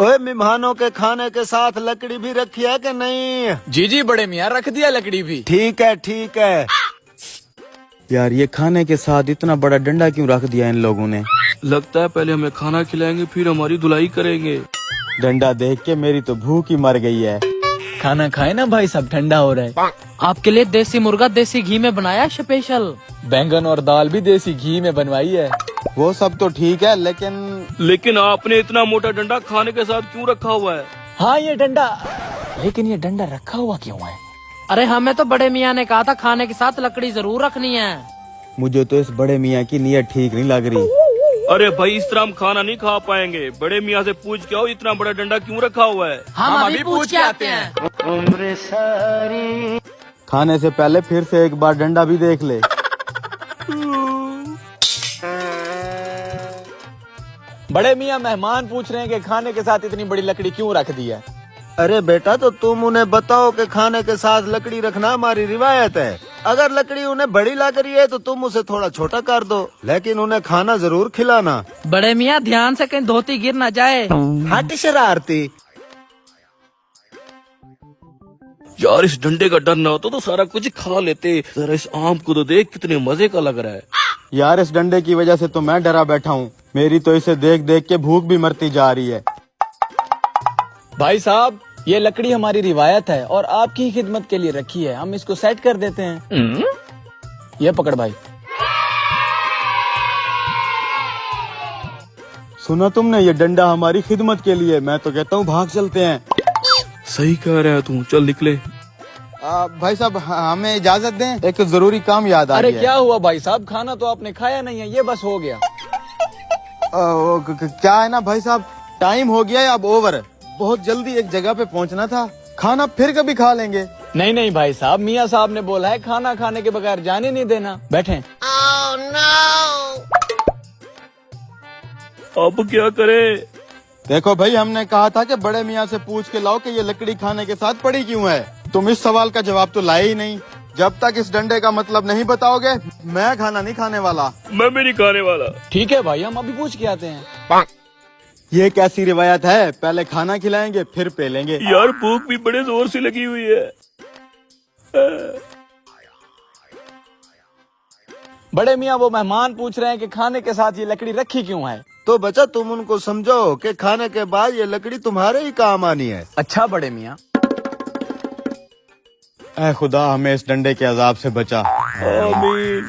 ओए, मेहमानों के खाने के साथ लकड़ी भी रखी है कि नहीं? जी जी बड़े मियाँ, रख दिया लकड़ी भी। ठीक है ठीक है। यार ये खाने के साथ इतना बड़ा डंडा क्यों रख दिया इन लोगों ने? लगता है पहले हमें खाना खिलाएंगे फिर हमारी धुलाई करेंगे। डंडा देख के मेरी तो भूख ही मर गई है। खाना खाए ना भाई, सब ठंडा हो रहा है। आपके लिए देसी मुर्गा देसी घी में बनाया स्पेशल। बैंगन और दाल भी देसी घी में बनवाई है। वो सब तो ठीक है लेकिन आपने इतना मोटा डंडा खाने के साथ क्यों रखा हुआ है? हाँ ये डंडा, लेकिन ये डंडा रखा हुआ क्यों है? अरे हमें तो बड़े मियाँ ने कहा था खाने के साथ लकड़ी जरूर रखनी है। मुझे तो इस बड़े मियाँ की नीयत ठीक नहीं लग रही। अरे भाई इस तरह हम खाना नहीं खा पाएंगे। बड़े मियाँ से पूछ के आओ इतना बड़ा डंडा क्यों रखा हुआ है। हम अभी पूछ के आते हैं। खाने से पहले फिर से एक बार डंडा भी देख ले। बड़े मियाँ मेहमान पूछ रहे हैं कि खाने के साथ इतनी बड़ी लकड़ी क्यों रख दी है। अरे बेटा, तो तुम उन्हें बताओ कि खाने के साथ लकड़ी रखना हमारी रिवायत है। अगर लकड़ी उन्हें बड़ी लग रही है तो तुम उसे थोड़ा छोटा कर दो, लेकिन उन्हें खाना जरूर खिलाना। बड़े मियाँ ध्यान से कहीं धोती गिर ना जाए। हट शरारती। यार इस डंडे का डर ना होता तो सारा कुछ खा लेते। जरा इस आम को तो देख कितने मजे का लग रहा है। यार इस डंडे की वजह से तो मैं डरा बैठा हूँ। मेरी तो इसे देख देख के भूख भी मरती जा रही है। भाई साहब, ये लकड़ी हमारी रिवायत है और आपकी ही खिदमत के लिए रखी है। हम इसको सेट कर देते हैं। ये पकड़ भाई। सुना तुमने, ये डंडा हमारी खिदमत के लिए। मैं तो कहता हूँ भाग चलते हैं। सही कह रहा है तू, चल निकले। भाई साहब हमें इजाजत दें, एक जरूरी काम याद आ अरे रही है। क्या हुआ भाई साहब, खाना तो आपने खाया नहीं है, ये बस हो गया। क्या है ना भाई साहब, टाइम हो गया है अब ओवर। बहुत जल्दी एक जगह पे पहुंचना था। खाना फिर कभी खा लेंगे। नहीं नहीं भाई साहब, मियाँ साहब ने बोला है खाना खाने के बगैर जाने नहीं देना। बैठे। अब क्या करे? देखो भाई, हमने कहा था कि बड़े मियाँ से पूछ के लाओ कि ये लकड़ी खाने के साथ पड़ी क्यों है। तुम इस सवाल का जवाब तो लाए ही नहीं। जब तक इस डंडे का मतलब नहीं बताओगे, मैं खाना नहीं खाने वाला। मैं भी नहीं खाने वाला। ठीक है भाई, हम अभी पूछ के आते हैं। ये कैसी रिवायत है? पहले खाना खिलाएंगे फिर पे लेंगे। यार भूख भी बड़े जोर से लगी हुई है। बड़े मियाँ वो मेहमान पूछ रहे हैं कि खाने के साथ ये लकड़ी रखी क्यों है। तो बच्चा, तुम उनको समझो कि खाने के बाद ये लकड़ी तुम्हारे ही काम आनी है। अच्छा बड़े मियाँ। ऐ खुदा, हमें इस डंडे के अजाब से बचा। आमीन।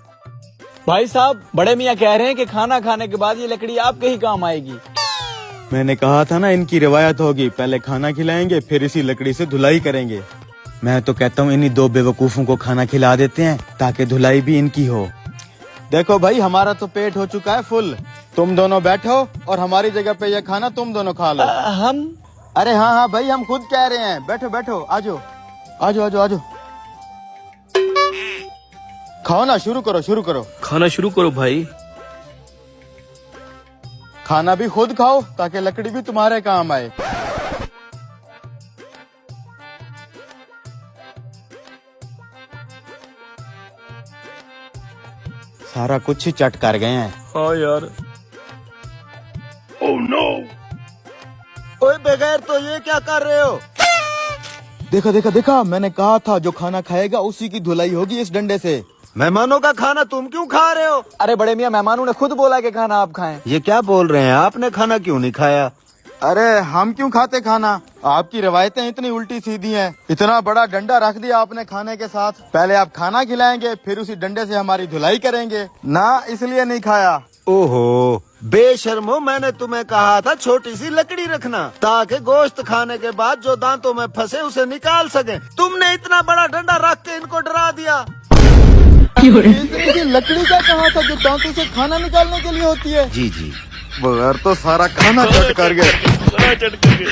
भाई साहब, बड़े मियाँ कह रहे हैं कि खाना खाने के बाद ये लकड़ी आपके ही काम आएगी। मैंने कहा था ना, इनकी रिवायत होगी। पहले खाना खिलाएंगे फिर इसी लकड़ी से धुलाई करेंगे। मैं तो कहता हूँ इन्हीं दो बेवकूफों को खाना खिला देते हैं ताकि धुलाई भी इनकी हो। देखो भाई, हमारा तो पेट हो चुका है फुल। तुम दोनों बैठो और हमारी जगह पे ये खाना तुम दोनों खा लो। हम? अरे हाँ हाँ भाई, हम खुद कह रहे हैं। बैठो बैठो, आजो आजो आजो आजो। खाओ ना, शुरू करो शुरू करो। खाना शुरू करो भाई। खाना भी खुद खाओ ताकि लकड़ी भी तुम्हारे काम आए। सारा कुछ ही चट कर गए हैं। हाँ यार। Oh no. ओए बगैर तो ये क्या कर रहे हो? देखा देखा देखा, मैंने कहा था जो खाना खाएगा उसी की धुलाई होगी इस डंडे से। मेहमानों का खाना तुम क्यों खा रहे हो? अरे बड़े मियाँ, मेहमानों ने खुद बोला कि खाना आप खाएं। ये क्या बोल रहे हैं? आपने खाना क्यों नहीं खाया? अरे हम क्यों खाते खाना? आपकी रवायतें इतनी उल्टी सीधी हैं। इतना बड़ा डंडा रख दिया आपने खाने के साथ। पहले आप खाना खिलाएंगे फिर उसी डंडे से हमारी धुलाई करेंगे ना, इसलिए नहीं खाया। ओहो बेशर्मो, मैंने तुम्हें कहा था छोटी सी लकड़ी रखना ताकि गोश्त खाने के बाद जो दांतों में फंसे उसे निकाल सके। तुमने इतना बड़ा डंडा रख के इनको डरा दिया। इतनी सी लकड़ी का कहा था जो दांतों से खाना निकालने के लिए होती है। जी जी। बगैर तो सारा खाना चट कर गए। खाना चट कर गए।